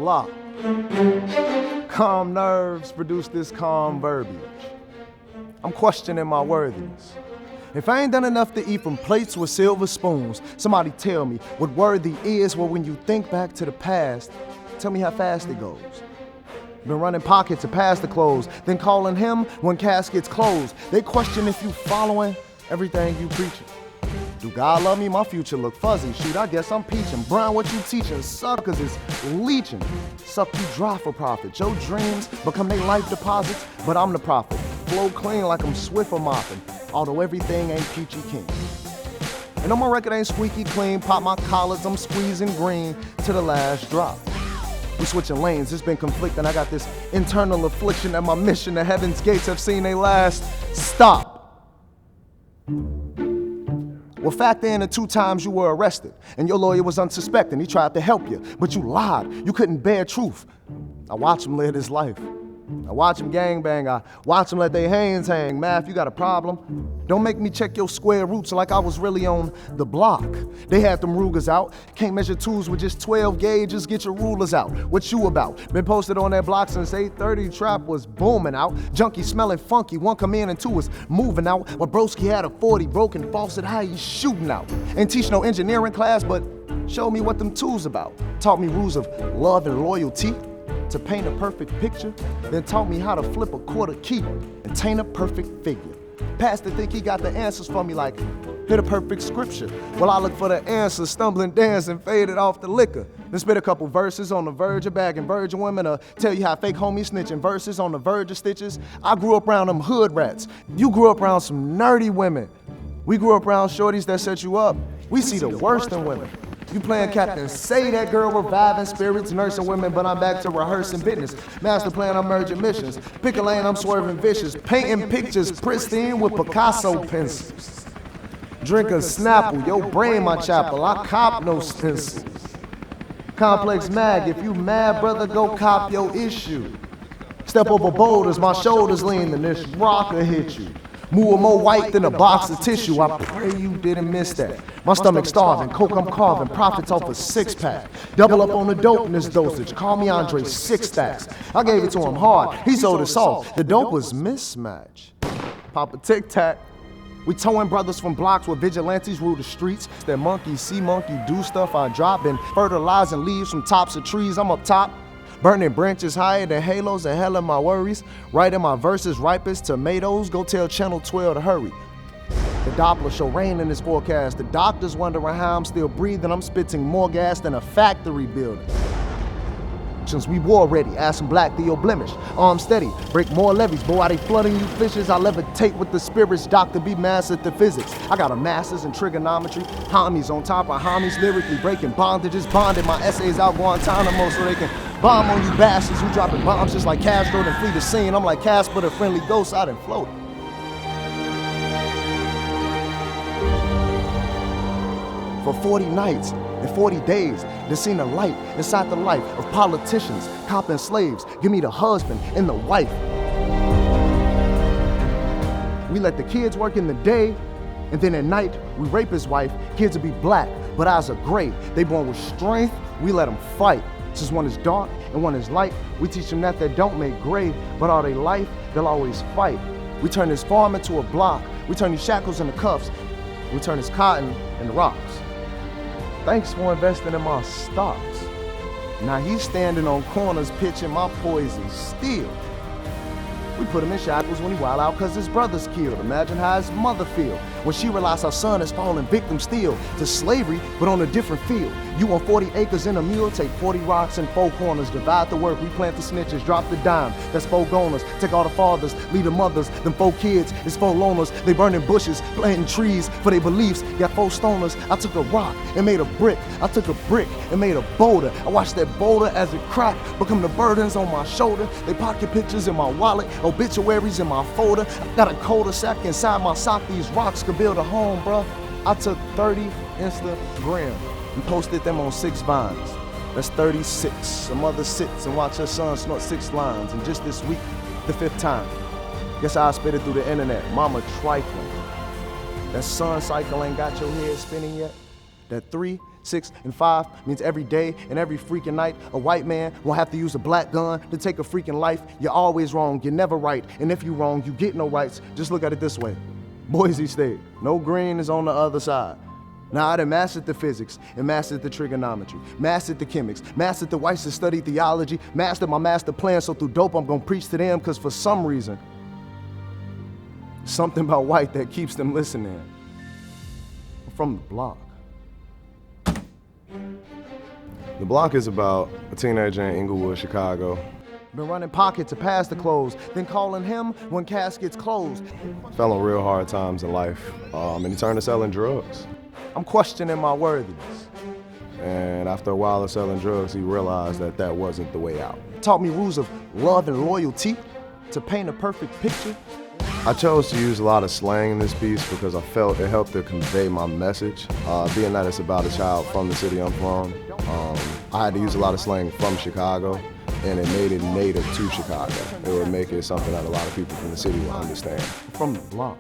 block. Calm nerves produce this calm verbiage. I'm questioning my worthiness. If I ain't done enough to eat from plates with silver spoons, somebody tell me what worthy is. Well, when you think back to the past, tell me how fast it goes. Been running pockets to pass the clothes, then calling him when caskets close. They question if you following everything you preaching. Do God love me? My future look fuzzy. Shoot, I guess I'm peaching. Brown, what you teaching? Suckers is leeching. Suck you dry for profit. Your dreams become they life deposits, but I'm the prophet. Flow clean like I'm Swiffer mopping, although everything ain't peachy keen. And on my record ain't squeaky clean. Pop my collars, I'm squeezing green to the last drop. We switching lanes, it's been conflicting. I got this internal affliction that my mission to heaven's gates have seen they last stop. Well, factor in the 2 times you were arrested, and your lawyer was unsuspecting. He tried to help you, but you lied. You couldn't bear truth. I watch him live his life. I watch him gangbang. I watch him let their hands hang. Math, you got a problem? Don't make me check your square roots like I was really on the block. They had them Rugers out. Can't measure tools with just 12 gauges. Get your rulers out. What you about? Been posted on that block since 8:30. Trap was booming out. Junkie smelling funky. 1 come in and 2 was moving out. While Broski had a 40 broken faucet. How he shooting out? Ain't teach no engineering class, but showed me what them tools about. Taught me rules of love and loyalty. To paint a perfect picture, then taught me how to flip a quarter key and taint a perfect figure. Pastor think he got the answers for me like, hit a perfect scripture. Well, I look for the answers, stumbling, dancing, faded off the liquor. Then spit a couple verses on the verge of bagging virgin women, tell you how fake homies snitching verses on the verge of stitches. I grew up around them hood rats. You grew up around some nerdy women. We grew up around shorties that set you up. We see the worst in women. You playing captain, say that girl reviving spirits, nursing women, but I'm back to rehearsing business. Master plan, I'm merging missions. Pick a lane, I'm swerving vicious. Painting pictures pristine with Picasso pencils. Drink a Snapple, your brain my chapel, I cop no stencils. Complex mag, if you mad, brother, go cop your issue. Step over boulders, my shoulders lean, and this rocker hit you. Move more white than a box of tissue. I pray you didn't miss that. My stomach starving, coke I'm carving, profits off a 6-pack. Double up on the dope in this dosage. Call me Andre 6 stacks. I gave it to him hard. He sold it soft. The dope was mismatch. Pop a tic tac. We towing brothers from blocks where vigilantes rule the streets. That monkey see monkey do stuff I drop and fertilizing leaves from tops of trees. I'm up top. Burning branches higher than halos, the hell of my worries. Writing my verses ripe as tomatoes, go tell Channel 12 to hurry. The Doppler show rain in this forecast. The doctors wondering how I'm still breathing. I'm spitting more gas than a factory building. Since we war ready, ask some black to your blemish. Arm steady, break more levees. Boy, why they flooding you fishes? I levitate with the spirits, Dr. B mastered the physics. I got a master's in trigonometry. Homies on top of homies, lyrically breaking bondages. Bonding my essays out Guantanamo so they can bomb on you bastards who dropping bombs just like Castro then flee the scene. I'm like Casper, the friendly ghost out and floating. For 40 nights and 40 days, they seen a light inside the life of politicians, cop and slaves. Give me the husband and the wife. We let the kids work in the day, and then at night, we rape his wife. Kids will be black, but eyes are gray. They born with strength, we let them fight. Since one is dark and one is light, we teach them that they don't make gray, but all they life, they'll always fight. We turn this farm into a block. We turn these shackles into cuffs. We turn this cotton into rocks. Thanks for investing in my stocks. Now he's standing on corners pitching my poison steel. We put him in shackles when he wild out cause his brother's killed. Imagine how his mother feel when she realized her son is falling victim still to slavery, but on a different field. You want 40 acres in a mule, take 40 rocks and 4 corners, divide the work, replant the snitches, drop the dime. That's 4 goners, take all the fathers, leave the mothers, them 4 kids, it's 4 loners. They burning bushes, planting trees for their beliefs, got 4 stoners. I took a rock and made a brick, I took a brick and made a boulder. I watched that boulder as it cracked, become the burdens on my shoulder. They pocket pictures in my wallet, obituaries in my folder. I got a cul-de-sac inside my sock, these rocks could build a home, bruh. I took 30 Instagram and posted them on 6 vines. That's 36. A mother sits and watch her son snort 6 lines, and just this week, the 5th time. Guess I spit it through the internet. Mama trifling. That sun cycle ain't got your head spinning yet? That 3 6 and 5 means every day and every freaking night a white man won't have to use a black gun to take a freaking life. You're always wrong, you're never right, and if you're wrong, you get no rights. Just look at it this way. Boise State, no green is on the other side. Now I done mastered the physics and mastered the trigonometry, mastered the chemics, mastered the whites that study theology, mastered my master plan, so through dope I'm gonna preach to them, cause for some reason, something about white that keeps them listening. I'm from the block. The block is about a teenager in Inglewood, Chicago. Been running pocket to pass the clothes, then calling him when caskets closed. Fell on real hard times in life, and he turned to selling drugs. I'm questioning my worthiness. And after a while of selling drugs, he realized that that wasn't the way out. Taught me rules of love and loyalty to paint a perfect picture. I chose to use a lot of slang in this piece because I felt it helped to convey my message. Being that it's about a child from the city I'm from, I had to use a lot of slang from Chicago, and it made it native to Chicago. It would make it something that a lot of people from the city would understand. From the block.